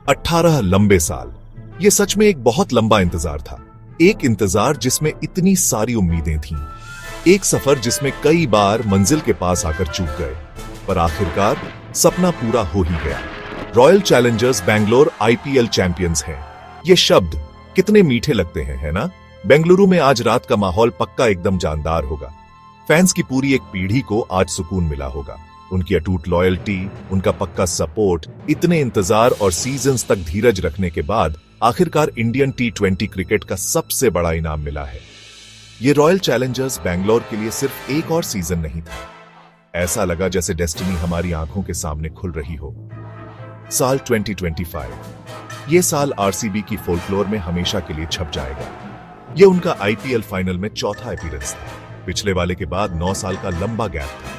18 लंबे साल, ये सच में एक बहुत लंबा इंतजार था। एक इंतजार जिसमें इतनी सारी उम्मीदें थीं। एक सफर जिसमें कई बार मंजिल के पास आकर चूक गए, पर आखिरकार सपना पूरा हो ही गया। Royal Challengers Bangalore IPL champions हैं। ये शब्द कितने मीठे लगते हैं, है ना? बेंगलुरु में आज रात का माहौल पक्का एकदम जानदार होगा। फैंस की पूरी एक पीढ़ी को आज सुकून मिला होगा। उनकी अटूट लॉयल्टी, उनका पक्का सपोर्ट, इतने इंतजार और सीजन्स तक धीरज रखने के बाद आखिरकार इंडियन T20 क्रिकेट का सबसे बड़ा इनाम मिला है। ये रॉयल चैलेंजर्स बैंगलोर के लिए सिर्फ एक और सीजन नहीं था। ऐसा लगा जैसे डेस्टिनी हमारी आंखों के सामने खुल रही हो। साल 2025, ये साल आरसीबी की फोल्कलोर में हमेशा के लिए छप जाएगा। ये उनका आईपीएल फाइनल में चौथा अपीयरेंस था। पिछले वाले के बाद 9 साल का लंबा गैप था।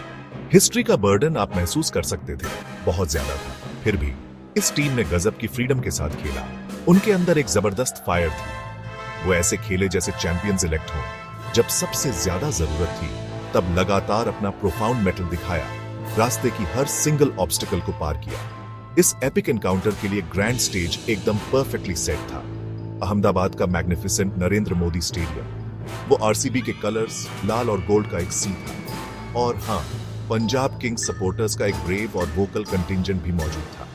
हिस्ट्री का बर्डन आप महसूस कर सकते थे, बहुत ज्यादा था। फिर भी इस टीम ने गजब की फ्रीडम के साथ खेला। उनके अंदर एक जबरदस्त फायर थी। वो ऐसे खेले जैसे चैंपियंस इलेक्ट हों। जब सबसे ज्यादा जरूरत थी, तब लगातार अपना प्रोफाउंड मेटल दिखाया। रास्ते की हर सिंगल ऑब्स्टिकल को पार किया। इस एपिक एनकाउंटर के लिए ग्रैंड स्टेज एकदम परफेक्टली सेट था। अहमदाबाद का मैग्निफिसेंट नरेंद्र मोदी स्टेडियम, वो आरसीबी के कलर्स, लाल और गोल्ड का एक सी था। और हाँ, पंजाब किंग्स सपोर्टर्स का एक ब्रेव और वोकल कंटिंजेंट भी मौजूद था।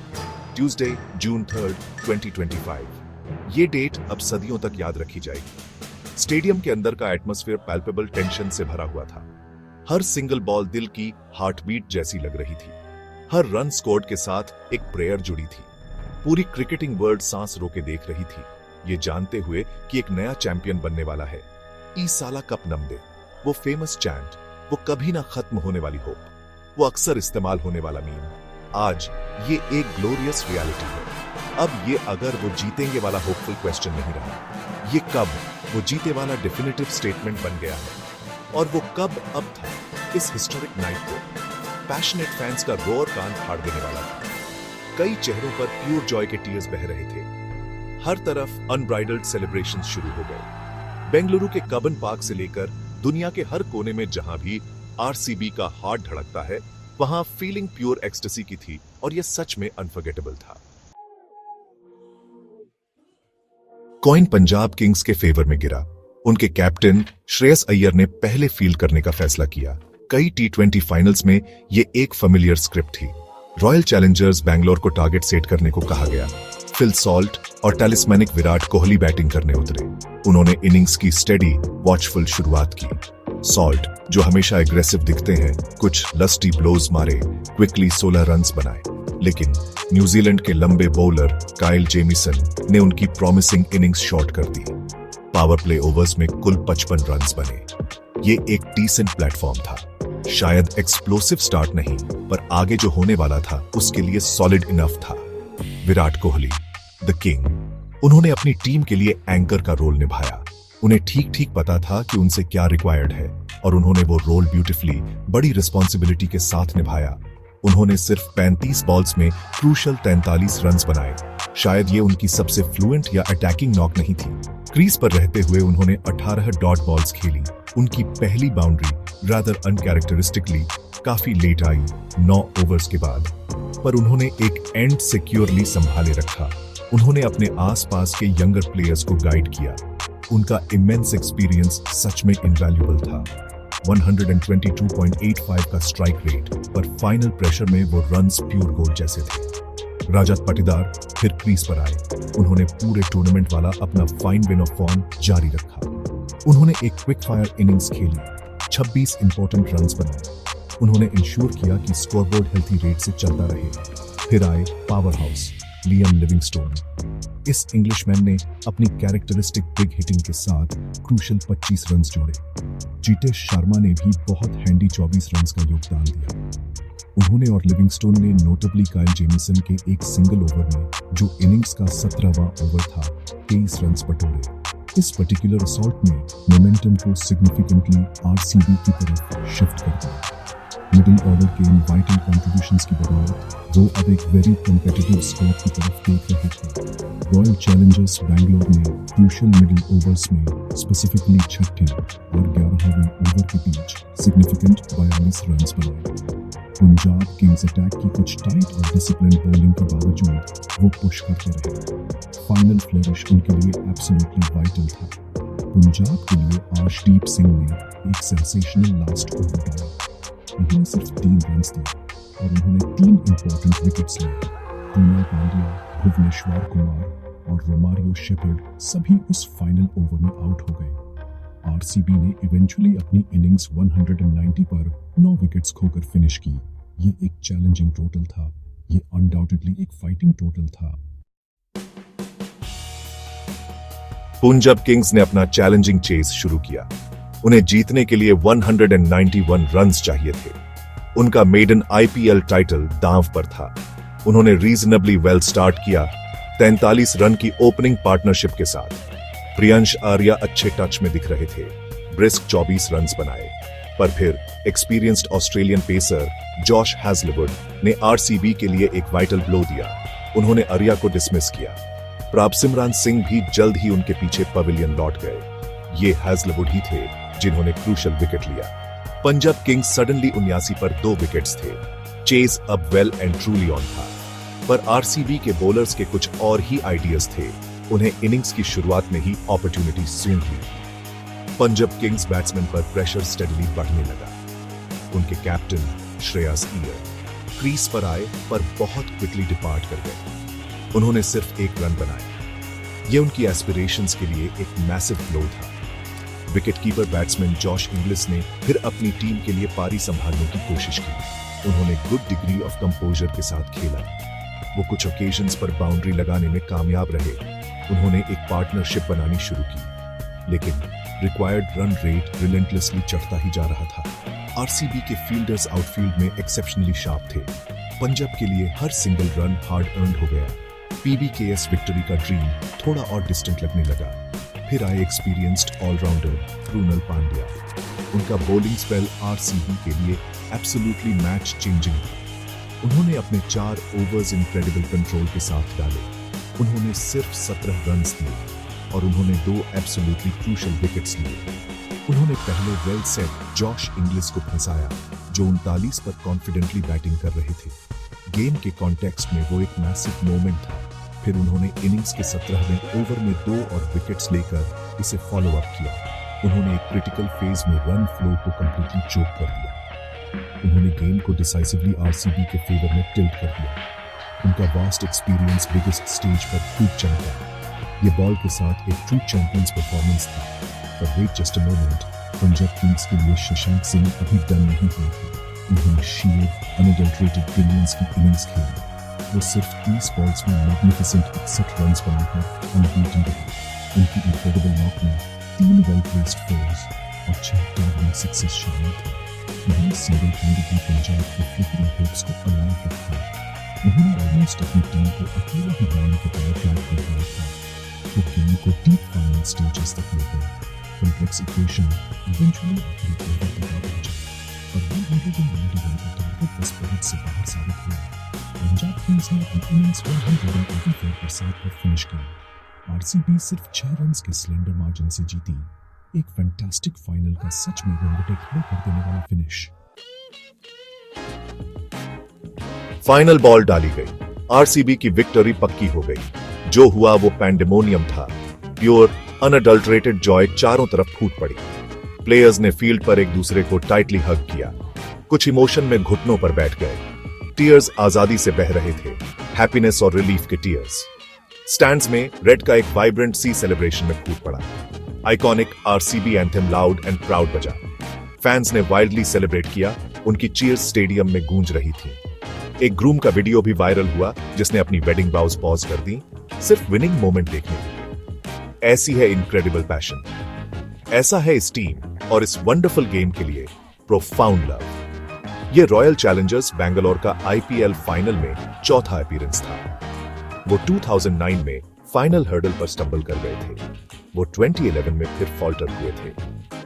ट्यूसडे, जून 3, 2025। ये डेट अब सदियों तक याद रखी जाएगी। स्टेडियम के अंदर का एटमॉस्फेयर पैल्पेबल टेंशन से भरा हुआ था। हर सिंगल बॉल दिल की हार्टबीट जैसी लग रही थी। हर रन स्कोर्ड के साथ एक प्रेयर जुड़ी थी। पूरी क्रिकेटिंग वर्ल्ड सांस रोके देख रही थी, ये जानते हुए कि एक नया चैंपियन बनने वाला है। ई साला कप नमदे, वो फेमस चैंट, वो कभी ना खत्म होने वाली होप, वो अक्सर इस्तेमाल होने वाला मीम, आज ये एक ग्लोरियस रियलिटी है। अब ये अगर वो जीतेंगे वाला होपफुल क्वेश्चन नहीं रहा, ये कब वो जीते वाला डेफिनेटिव स्टेटमेंट बन गया है। और वो कब अब था। इस हिस्टोरिक नाइट को पैशनेट फैंस का रोर कान फाड़ देने वाला था। कई चेहरों पर प्योर जॉय के टीयर्स बह रहे थे। हर तरफ अनब्राइडल्ड सेलिब्रेशंस शुरू हो गए। बेंगलुरु के कबन पार्क से लेकर दुनिया के हर कोने में जहां भी आरसीबी का हार्ट धड़कता है, वहां फीलिंग प्योर एक्सटेसी की थी। और यह सच में अनफॉरगेटेबल था। कॉइन पंजाब किंग्स के फेवर में गिरा। उनके कैप्टन श्रेयस अय्यर ने पहले फील्ड करने का फैसला किया। कई T20 फाइनल्स में ये एक फेमिलियर स्क्रिप्ट थी। रॉयल चैलेंजर्स बैंगलोर को टारगेट सेट करने को कहा गया। फिल सॉल्ट और टैलिस्मैनिक विराट कोहली बैटिंग करने उतरे। उन्होंने इनिंग्स की स्टेडी, वॉचफुल शुरुआत की। सॉल्ट, जो हमेशा एग्रेसिव दिखते हैं, कुछ लस्टी ब्लोज मारे, क्विकली 16 रन्स बनाए। लेकिन न्यूजीलैंड के लंबे बॉलर काइल जेमिसन ने उनकी प्रॉमिसिंग इनिंग्स शॉर्ट कर दी। पावर प्ले ओवर्स में कुल 55 रन्स बने। ये एक डिसेंट प्लेटफॉर्म था। शायद एक्सप्लोसिव स्टार्ट नहीं, पर आगे जो होने वाला था उसके लिए सॉलिड इनफ था। विराट कोहली, द किंग, उन्होंने अपनी टीम के लिए एंकर का रोल निभाया। उन्हें ठीक ठीक पता था कि उनसे क्या रिक्वायर्ड है, और उन्होंने वो रोल ब्यूटीफुली, बड़ी रिस्पॉन्सिबिलिटी के साथ निभाया। उन्होंने सिर्फ 35 बॉल्स में क्रूशल 43 रन्स बनाए। शायद ये उनकी सबसे फ्लुएंट या अटैकिंग नॉक नहीं थी। क्रीज पर रहते हुए उन्होंने 18 डॉट बॉल्स खेली। उनकी पहली बाउंड्री रादर अनकैरेक्टरिस्टिकली काफी लेट आई, 9 ओवर्स के बाद, पर उन्होंने एक एंड सिक्योरली संभाले रखा। उन्होंने अपने आसपास के यंगर प्लेयर्स को गाइड किया। उनका इमेंस एक्सपीरियंस सच में इनवैल्यूएबल था। 122.85 का स्ट्राइक रेट, पर फाइनल प्रेशर में वो रन्स प्योर गोल्ड जैसे थे। रजत पाटीदार फिर क्रीज पर आए। उन्होंने पूरे टूर्नामेंट वाला अपना फाइन वेन ऑफ फॉर्म जारी रखा। उन्होंने एक क्विक फायर इनिंग्स खेली, 26 इंपॉर्टेंट रन्स बनाए। उन्होंने इंश्योर किया कि स्कोरबोर्ड हेल्थी रेट से चलता रहे। फिर आए पावर हाउस लियम लिविंगस्टोन। इस इंग्लिशमैन ने अपनी कैरेक्टरिस्टिक बिग हिटिंग के साथ क्रूशल 25 रन्स जोड़े। जीतेश शर्मा ने भी बहुत हैंडी 24 रन्स का योगदान दिया। उन्होंने और लिविंगस्टोन ने नोटेबली काइल जेमिसन के एक सिंगल ओवर में, जो इनिंग्स का 17वां ओवर था, 23 रन्स बटोरे। इस पर्टिकुलर असॉल्ट ने मोमेंटम को सिग्निफिकेंटली आरसीबी की तरफ शिफ्ट कर दिया। मिडिल ऑर्डर के इन वाइटल कंट्रीब्यूशंस की बदौलत वो अब एक वेरी कॉम्पिटिटिव स्कोर की तरफ देख रहे थे। रॉयल चैलेंजर्स बैंगलोर ने क्रूशियल मिडिल ओवर्स में स्पेसिफिकली छठे और 11वें ओवर के बीच सिग्निफिकेंट 42 रन्स बनाए। पंजाब किंग्स अटैक की कुछ टाइट और डिसिप्लिन बॉलिंग के बावजूद वो पुश करते रहे। फाइनल फ्लरिश उनके लिए एब्सोल्युटली वाइटल था। पंजाब के लिए आर्शदीप सिंह ने एक सेंसेशनल लास्ट ओवर डाला। उन्होंने सिर्फ 3 रन्स दिए और उन्होंने 3 इंपॉर्टेंट विकेट्स लिए। कृणाल पांड्या, भुवनेश्वर कुमार और रोमारियो शेपर्ड सभी उस फाइनल ओवर में आउट हो गए। आरसीबी ने इवेंचुअली अपनी इनिंग्स 190 पर 9 विकेट्स खोकर फिनिश की। ये एक चैलेंजिंग टोटल था। ये अनडाउटेडली एक फाइटिंग टोटल था। पंजाब किंग्स ने अपना चैलेंजिंग चेस शुरू किया। उन्हें जीतने के लिए 191 रन्स चाहिए थे। उनका मेडन आईपीएल टाइटल दांव पर था। उन्होंने रीजनेबली वेल स्टार्ट किया, 43 रन की ओपनिंग पार्टनरशिप के साथ। प्रियांश आर्या अच्छे टच में दिख रहे थे, ब्रिस्क 24 रन्स बनाए, पर फिर experienced Australian pacer Josh Hazlewood ने आरसीबी के लिए एक वाइटल ब्लो दिया। उन्होंने आर्या को डिसमिस किया। प्रभसिमरन सिंह भी जल्द ही उनके पीछे पवेलियन लौट गए। ये हैजलवुड ही थे जिन्होंने क्रूशल विकेट लिया। पंजाब किंग्स सडनली 79 पर 2 विकेट्स थे। चेस अब वेल एंड ट्रूली ऑन था, पर आरसीबी के बॉलर्स के कुछ और ही आइडियाज थे। उन्हें इनिंग्स की शुरुआत में ही अपॉर्चुनिटी सूंघ ली। पंजाब किंग्स बैट्समैन पर प्रेशर स्टेडली बढ़ने लगा। उनके कैप्टन श्रेयस अय्यर क्रीज पर आए पर बहुत क्विकली डिपार्ट कर गए। उन्होंने सिर्फ 1 रन बनाया। यह उनकी एस्पिरेशंस के लिए एक मैसिव ब्लो था। विकेटकीपर बैट्समैन जॉश इंग्लिस ने फिर अपनी टीम के लिए पारी संभालने की कोशिश की। उन्होंने गुड डिग्री ऑफ कंपोजर के साथ खेला। वो कुछ ओकेजन्स पर बाउंड्री लगाने में कामयाब रहे। उन्होंने एक पार्टनरशिप बनानी शुरू की, लेकिन रिक्वायर्ड रन रेट रिलेंटलेसली चढ़ता ही जा रहा था। आरसीबी के फील्डर्स आउटफील्ड में एक्सेप्शनली शार्प थे। पंजाब के लिए हर सिंगल रन हार्ड अर्न्ड हो गया। पीबीकेएस विक्ट्री का ड्रीम थोड़ा और डिस्टेंट लगने लगा। फिर आए एक्सपीरियंस्ड ऑलराउंडर कृणाल पांड्या। उनका बॉलिंग स्पेल आरसीबी के लिए एब्सोल्युटली मैच चेंजिंग था। उन्होंने अपने 4 ओवर्स इनक्रेडिबल कंट्रोल के साथ डाले। उन्होंने सिर्फ 17 रन्स दिए और उन्होंने 2 एब्सोल्युटली क्रूशल विकेट्स लिए। उन्होंने पहले वेल सेट जॉश इंग्लिस को फंसाया, जो 39 पर कॉन्फिडेंटली बैटिंग कर रहे थे। गेम के कॉन्टेक्स्ट में वो एक मैसिव मोमेंट था। फिर उन्होंने इनिंग्स के 17वें ओवर में 2 और विकेट्स लेकर इसे फॉलो अप किया। उन्होंने एक क्रिटिकल फेज में रन फ्लो को कंप्लीटली चोक कर दिया। उन्होंने गेम को डिसाइसिवली आरसीबी के फेवर में टिल्ट कर दिया। उनका वास्ट एक्सपीरियंस बिगेस्ट स्टेज पर खूब चमका। ये बॉल के साथ एक ट्रू चैंपियंस परफॉर्मेंस था। पर wait just a moment, Punjab kings के लिए शशांक सिंह अभी डन नहीं हुए थे। उन्होंने शीर अनअडल्टरेटेड ब्रिलियंस की इनिंग्स खेली। वो सिर्फ 30 बॉल्स में मैग्निफिसेंट 61 रन्स बनाकर अनबीटन रहे। उनकी इनक्रेडिबल नॉक में 3 वेल प्लेस्ड फोर्स और 6 टाइमिंग सिक्सेस शामिल थे। उन्होंने सिंगल हैंडेडली पंजाब के फ्लिकरिंग होप्स को अलाइव रखा। उन्होंने ऑलमोस्ट अपनी टीम को अकेला ही बनाने के तौर पर कर दिया था। वो गेम को डीप फाइनल स्टेजेस तक ले गए। कॉम्प्लेक्स इक्वेशन इवेंचुअली आखिरी ओवर तक आ पहुंचा, पर 191 का टारगेट बस पॉइंट से बाहर साबित हुआ। पंजाब किंग्स ने अपनी इनिंग्स 184 पर 7 पर फिनिश की। आरसीबी सिर्फ 6 रन्स के स्लेंडर मार्जिन से जीती। एक फैंटास्टिक फाइनल का सच में रोंगटे खड़े कर देने वाला फिनिश। फाइनल बॉल डाली गई। आरसीबी की विक्ट्री पक्की हो गई। जो हुआ वो पैंडेमोनियम था। प्योर अनअडल्टरेटेड जॉय चारों तरफ फूट पड़ी। प्लेयर्स ने फील्ड पर एक दूसरे को टाइटली हग किया। कुछ इमोशन में घुटनों पर बैठ गए। टीयर्स आजादी से बह रहे थे, हैप्पीनेस और रिलीफ के टीयर्स। स्टैंड्स में रेड का एक वाइब्रेंट सी सेलिब्रेशन में फूट पड़ा। Iconic RCB anthem loud and proud बजा। फैंस ने वाइल्डली सेलिब्रेट किया। उनकी चीयर्स स्टेडियम में गूंज रही थी। एक ग्रूम का वीडियो भी वायरल हुआ जिसने अपनी वेडिंग वाउज पॉज कर दी, सिर्फ विनिंग मोमेंट देखने के लिए। ऐसी है इनक्रेडिबल पैशन। ऐसा है इस टीम और इस वंडरफुल गेम के लिए प्रोफाउंड लव। ये रॉयल चैलेंजर्स बैंगलोर का आईपीएल फाइनल में चौथा अपीयरेंस था। वो 2009 में फाइनल हर्डल पर स्टंबल कर गए थे। वो 2011 में फिर फॉल्टर हुए थे।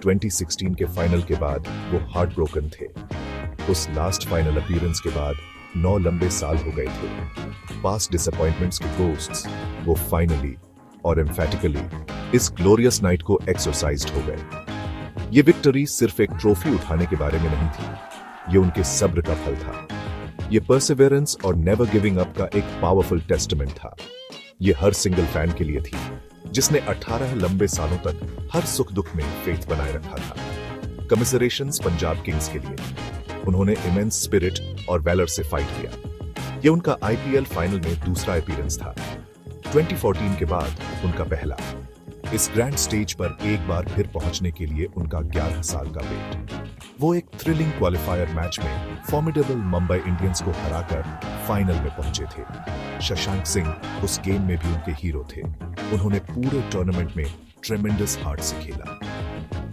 2016 के फाइनल के बाद वो हार्ट ब्रोकन थे। उस लास्ट फाइनल अपीयरेंस के बाद 9 लंबे साल हो गए थे। पास्ट डिसअपॉइंटमेंट्स के गोस्ट्स वो फाइनली और एम्फेटिकली इस ग्लोरियस नाइट को एक्सरसाइज्ड हो गए। ये विक्ट्री सिर्फ एक ट्रॉफी उठाने के बारे में नहीं थी। ये उनके सब्र का फल था। ये परसिवेरेंस और नेवर गिविंग अप का एक पावरफुल टेस्टमेंट था। ये हर सिंगल फैन के लिए थी जिसने 18 लंबे सालों तक हर सुख दुख में फेथ बनाए रखा था। कमिसरेशंस पंजाब किंग्स के लिए। उन्होंने इमेंस स्पिरिट और वैलर से फाइट किया। ये उनका आईपीएल फाइनल में दूसरा अपीयरेंस था। 2014 के बाद उनका पहला। इस ग्रैंड स्टेज पर एक बार फिर पहुंचने के लिए उनका 11 साल का वेट। वो एक थ्रिलिंग क्वालिफायर मैच में फॉर्मिडेबल मुंबई इंडियंस को हराकर फाइनल में पहुंचे थे। शशांक सिंह उस गेम में भी उनके हीरो थे। उन्होंने पूरे टूर्नामेंट में ट्रेमेंडस हार्ट से खेला।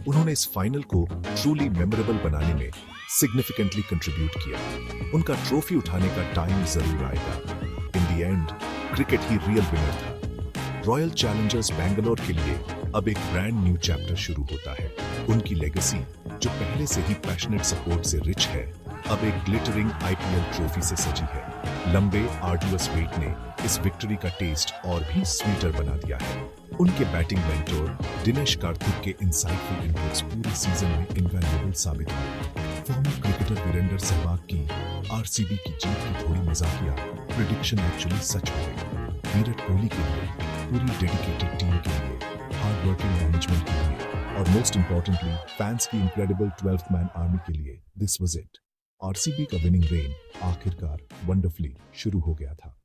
उन्होंने इस फाइनल को ट्रूली मेमोरेबल बनाने में सिग्निफिकेंटली कंट्रीब्यूट किया। उनका ट्रॉफी उठाने का टाइम जरूर आएगा। In the end cricket he real winner था। रॉयल चैलेंजर्स बैंगलोर के लिए अब एक ब्रांड न्यू चैप्टर शुरू होता है। उनकी लेगेसी, जो पहले से ही पैशनेट सपोर्ट से रिच है, अब एक ग्लिटरिंग आईपीएल ट्रॉफी से सजी है। लंबे आर्डुअस वेट ने इस विक्ट्री का टेस्ट और भी स्वीटर बना दिया है। उनके बैटिंग मेंटोर दिनेश कार्तिक के इंसाइटफुल इनपुट्स पूरे सीजन में इनवैल्यूएबल साबित हुए। फॉर्मर क्रिकेटर वीरेंद्र सहवाग की आरसीबी की जीत की थोड़ी मजाकिया प्रेडिक्शन एक्चुअली सच हो गई। विराट कोहली के लिए, पूरी डेडिकेटेड टीम के लिए, हार्ड वर्किंग मैनेजमेंट के लिए और मोस्ट इंपॉर्टेंटली फैंस की इनक्रेडिबल 12th मैन आर्मी के लिए दिस वाज इट। आरसीबी का विनिंग रेन आखिरकार वंडरफुली शुरू हो गया था।